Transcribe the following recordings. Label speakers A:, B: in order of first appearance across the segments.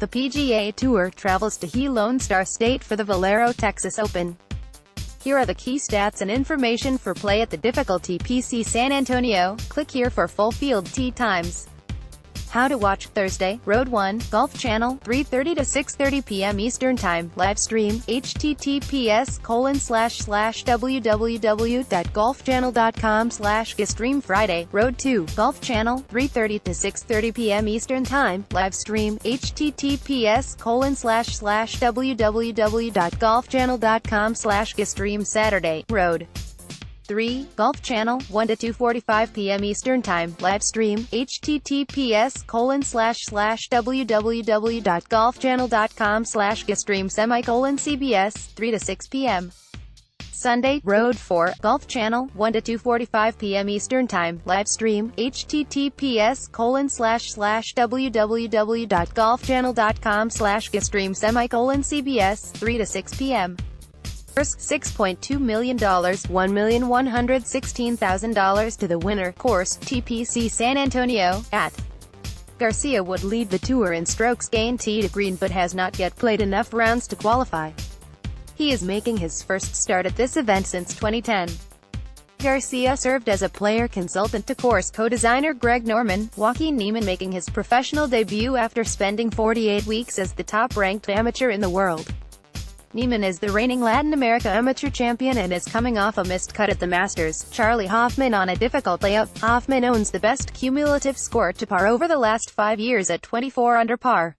A: The PGA Tour travels to Lone Star State for the Valero Texas Open. Here are the key stats and information for play at the difficulty PC San Antonio. Click here for full field tee times. How to watch Thursday, Road 1, Golf Channel, 3:30 to 6:30 p.m. Eastern Time, live stream, https://www.golfchannel.com/gstream Friday, Road 2, Golf Channel, 3:30 to 6:30 p.m. Eastern Time, live stream, https://www.golfchannel.com/gstream Saturday, Road 3, Golf Channel, 1 to 2:45 p.m. Eastern Time, live stream, https://www.golfchannel.com/gstream CBS, 3 to 6 p.m. Sunday, Road 4, Golf Channel, 1 to 2:45 p.m. Eastern Time, live stream, https://www.golfchannel.com/gstream CBS, 3 to 6 p.m. $6.2 million, $1,116,000 to the winner. Course, TPC San Antonio, at. Garcia would lead the tour in strokes gained tee to green but has not yet played enough rounds to qualify. He is making his first start at this event since 2010. Garcia served as a player consultant to course co-designer Greg Norman. Joaquin Niemann making his professional debut after spending 48 weeks as the top-ranked amateur in the world. Niemann is the reigning Latin America amateur champion and is coming off a missed cut at the Masters. Charlie Hoffman on a difficult layup. Hoffman owns the best cumulative score to par over the last 5 years at 24 under par.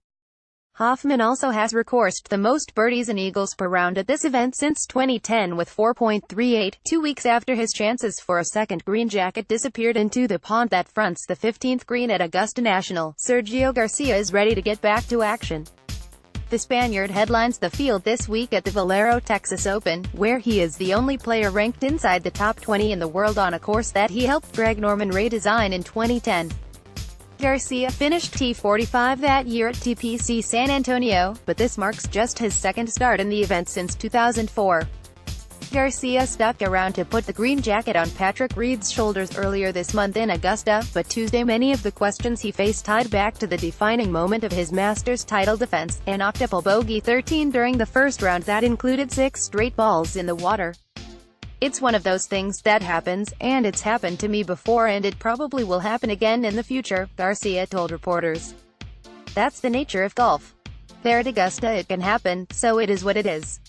A: Hoffman also has recorded the most birdies and eagles per round at this event since 2010 with 4.38, 2 weeks after his chances for a second green jacket disappeared into the pond that fronts the 15th green at Augusta National. Sergio Garcia is ready to get back to action. The Spaniard headlines the field this week at the Valero Texas Open, where he is the only player ranked inside the top 20 in the world on a course that he helped Greg Norman redesign in 2010. Garcia finished T45 that year at TPC San Antonio, but this marks just his second start in the event since 2004. Garcia stuck around to put the green jacket on Patrick Reed's shoulders earlier this month in Augusta, but Tuesday many of the questions he faced tied back to the defining moment of his Masters title defense, an octuple bogey 13 during the first round that included 6 straight balls in the water. "It's one of those things that happens, and it's happened to me before and it probably will happen again in the future," Garcia told reporters. "That's the nature of golf. There at Augusta it can happen, so it is what it is.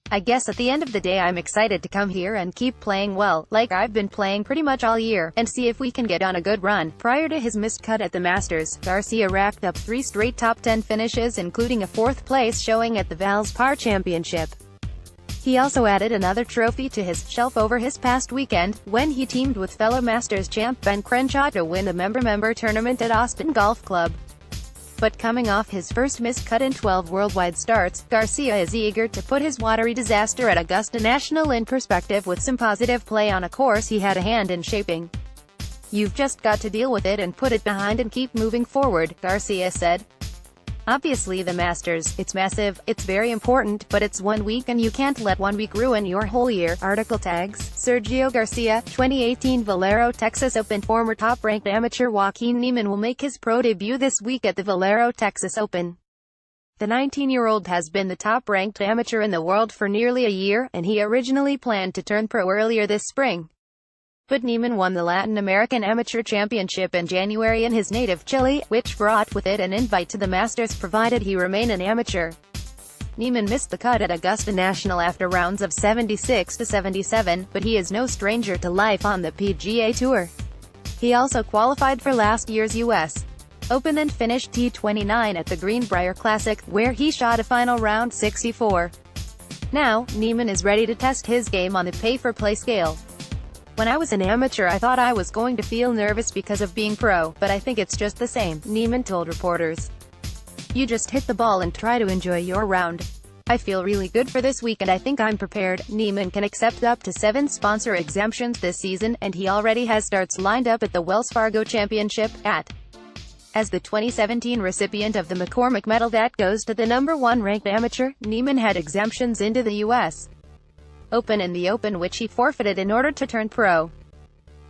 A: I guess at the end of the day I'm excited to come here and keep playing well, like I've been playing pretty much all year, and see if we can get on a good run." Prior to his missed cut at the Masters, Garcia racked up 3 straight top 10 finishes including a 4th place showing at the Valspar Championship. He also added another trophy to his shelf over his past weekend, when he teamed with fellow Masters champ Ben Crenshaw to win the member tournament at Austin Golf Club. But coming off his first missed cut in 12 worldwide starts, Garcia is eager to put his watery disaster at Augusta National in perspective with some positive play on a course he had a hand in shaping. "You've just got to deal with it and put it behind and keep moving forward," Garcia said. "Obviously the Masters, it's massive, it's very important, but it's 1 week and you can't let 1 week ruin your whole year." Article tags Sergio Garcia, 2018 Valero Texas Open. Former top-ranked amateur Joaquin Niemann will make his pro debut this week at the Valero Texas Open. The 19-year-old has been the top-ranked amateur in the world for nearly a year, and he originally planned to turn pro earlier this spring. But Niemann won the Latin American Amateur Championship in January in his native Chile, which brought with it an invite to the Masters provided he remain an amateur. Niemann missed the cut at Augusta National after rounds of 76 to 77, but he is no stranger to life on the PGA Tour. He also qualified for last year's U.S. Open and finished T29 at the Greenbrier Classic, where he shot a final round 64. Now, Niemann is ready to test his game on the pay-for-play scale. "When I was an amateur I thought I was going to feel nervous because of being pro, but I think it's just the same," Niemann told reporters. "You just hit the ball and try to enjoy your round. I feel really good for this week and I think I'm prepared." Niemann can accept up to 7 sponsor exemptions this season, and he already has starts lined up at the Wells Fargo Championship, at. As the 2017 recipient of the McCormick Medal that goes to the number 1 ranked amateur, Niemann had exemptions into the U.S. Open and the Open which he forfeited in order to turn pro.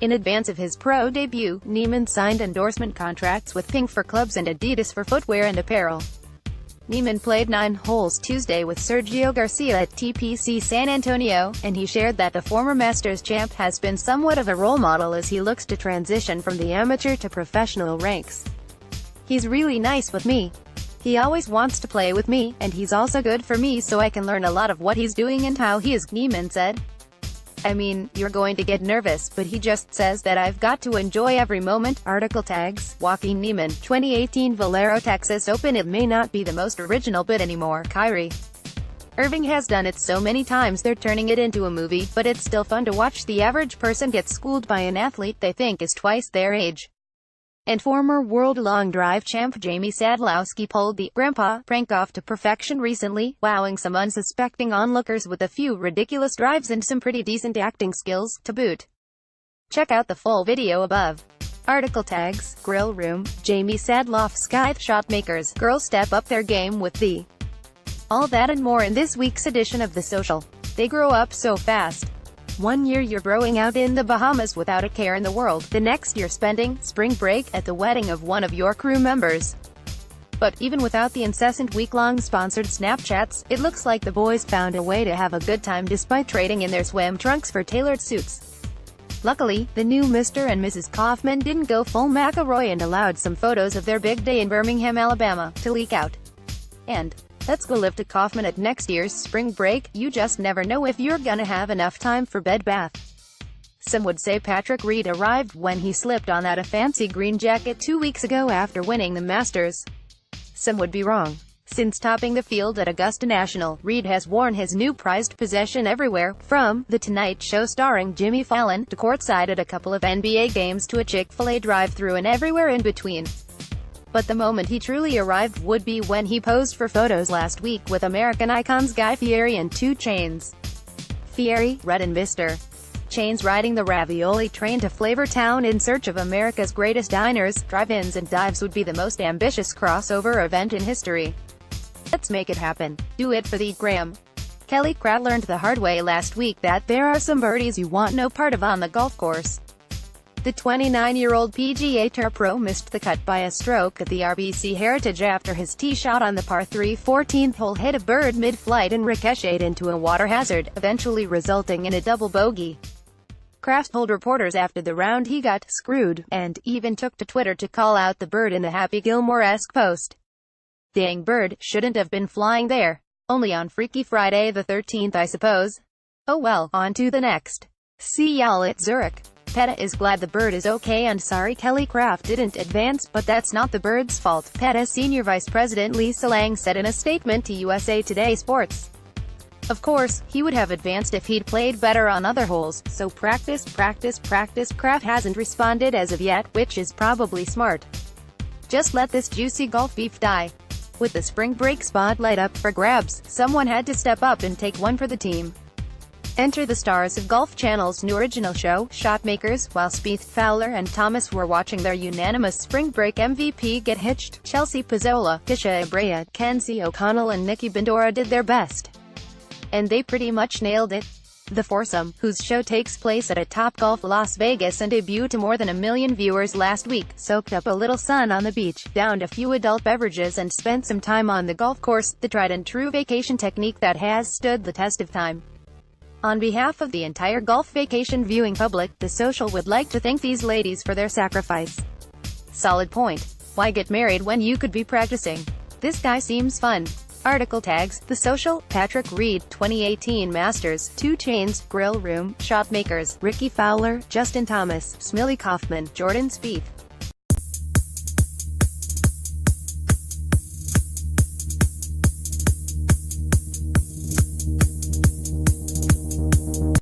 A: In advance of his pro debut, Niemann signed endorsement contracts with Ping for clubs and Adidas for footwear and apparel. Niemann played 9 holes Tuesday with Sergio Garcia at TPC San Antonio, and he shared that the former Masters champ has been somewhat of a role model as he looks to transition from the amateur to professional ranks. "He's really nice with me. He always wants to play with me, and he's also good for me so I can learn a lot of what he's doing and how he is," Niemann said. "I mean, you're going to get nervous, but he just says that I've got to enjoy every moment." Article tags Joaquin Niemann, 2018 Valero Texas Open. It may not be the most original bit anymore. Kyrie Irving has done it so many times they're turning it into a movie, but it's still fun to watch the average person get schooled by an athlete they think is twice their age. And former world long drive champ Jamie Sadlowski pulled the "grandpa" prank off to perfection recently, wowing some unsuspecting onlookers with a few ridiculous drives and some pretty decent acting skills, to boot. Check out the full video above. Article tags Grill Room, Jamie Sadlowski. Shotmakers, girls step up their game with the all that and more in this week's edition of The Social. They grow up so fast. One year you're growing out in the Bahamas without a care in the world, the next you're spending spring break at the wedding of one of your crew members. But even without the incessant week-long sponsored Snapchats, it looks like the boys found a way to have a good time despite trading in their swim trunks for tailored suits. Luckily, the new Mr. and Mrs. Kaufman didn't go full McElroy and allowed some photos of their big day in Birmingham, Alabama, to leak out. And let's go live to Kaufman at next year's spring break. You just never know if you're gonna have enough time for bed bath. Some would say Patrick Reed arrived when he slipped on that a fancy green jacket 2 weeks ago after winning the Masters. Some would be wrong. Since topping the field at Augusta National, Reed has worn his new prized possession everywhere, from The Tonight Show starring Jimmy Fallon, to courtside at a couple of NBA games to a Chick-fil-A drive-thru and everywhere in between. But the moment he truly arrived would be when he posed for photos last week with American icons Guy Fieri and 2 Chainz. Fieri, red and Mr. Chainz riding the ravioli train to Flavor Town in search of America's greatest diners, drive-ins and dives would be the most ambitious crossover event in history. Let's make it happen. Do it for the gram. Kelly Craft learned the hard way last week that there are some birdies you want no part of on the golf course. The 29-year-old PGA Tour pro missed the cut by a stroke at the RBC Heritage after his tee shot on the par 3 14th hole hit a bird mid-flight and ricocheted into a water hazard, eventually resulting in a double bogey. Kraft told reporters after the round he got screwed, and even took to Twitter to call out the bird in the Happy Gilmore-esque post. "Dang bird, shouldn't have been flying there. Only on Freaky Friday the 13th I suppose. Oh well, on to the next. See y'all at Zurich." PETA is glad the bird is okay and sorry Kelly Craft didn't advance, but that's not the bird's fault, PETA Senior Vice President Lisa Lang said in a statement to USA Today Sports. "Of course, he would have advanced if he'd played better on other holes, so practice, practice, practice." Craft hasn't responded as of yet, which is probably smart. Just let this juicy golf beef die. With the spring break spotlight up for grabs, someone had to step up and take one for the team. Enter the stars of Golf Channel's new original show, Shotmakers. While Spieth, Fowler and Thomas were watching their unanimous spring break MVP get hitched, Chelsea Pizzola, Tisha Abreu, Kenzie O'Connell and Nikki Bendora did their best. And they pretty much nailed it. The foursome, whose show takes place at a Topgolf Las Vegas and debuted to more than 1 million viewers last week, soaked up a little sun on the beach, downed a few adult beverages and spent some time on the golf course, the tried-and-true vacation technique that has stood the test of time. On behalf of the entire golf vacation viewing public, The Social would like to thank these ladies for their sacrifice. Solid point. Why get married when you could be practicing? This guy seems fun. Article tags The Social, Patrick Reed, 2018 Masters, 2 Chainz, Grill Room, Shotmakers, Ricky Fowler, Justin Thomas, Smiley Kaufman, Jordan Spieth.